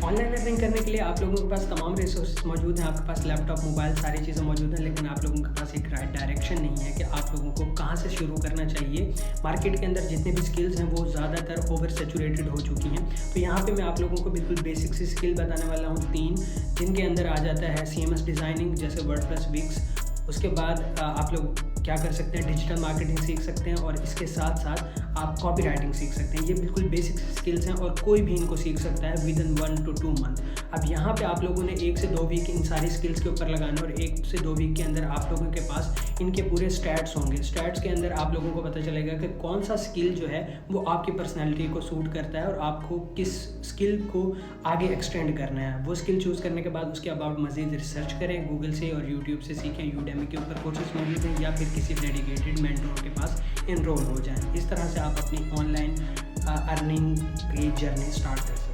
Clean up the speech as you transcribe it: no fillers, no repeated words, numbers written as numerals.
Online earning करने के लिए आप लोगों के पास तमाम रिसोर्सेज मौजूद हैं। आपके पास लैपटॉप, मोबाइल, सारी चीज़ें मौजूद हैं, लेकिन आप लोगों के पास एक राइट डायरेक्शन नहीं है कि आप लोगों को कहाँ से शुरू करना चाहिए। मार्केट के अंदर जितने भी स्किल्स हैं वो ज़्यादातर ओवर सैचुरेटेड हो चुकी हैं। तो यहाँ पे मैं आप लोगों को बिल्कुल बेसिक सी स्किल बताने वाला हूँ 3, जिनके अंदर आ जाता है CMS डिज़ाइनिंग, जैसे वर्डप्रेस, विक्स। उसके बाद आप लोग क्या कर सकते हैं, डिजिटल मार्केटिंग सीख सकते हैं, और इसके साथ साथ आप कॉपी राइटिंग सीख सकते हैं। ये बिल्कुल बेसिक स्किल्स हैं और कोई भी इनको सीख सकता है विदिन 1 to 2 मंथ। अब यहाँ पे आप लोगों ने 1 से 2 वीक इन सारी स्किल्स के ऊपर लगाना, और 1 से 2 वीक के अंदर आप लोगों के पास इनके पूरे स्टैट्स होंगे। स्टैट्स के अंदर आप लोगों को पता चलेगा कि कौन सा स्किल जो है वो आपकी पर्सनैलिटी को सूट करता है और आपको किस स्किल को आगे एक्सटेंड करना है। वो स्किल चूज़ करने के बाद उसके अबाउट मज़ीद रिसर्च करें, गूगल से और यूट्यूब से सीखें। यूडेमी के ऊपर कोर्सेज मौजूद हैं, या फिर किसी डेडिकेटेड मेंटोर के पास इनरोल हो जाएं। इस तरह से आप अपनी ऑनलाइन अर्निंग की जर्नी स्टार्ट कर सकते हैं।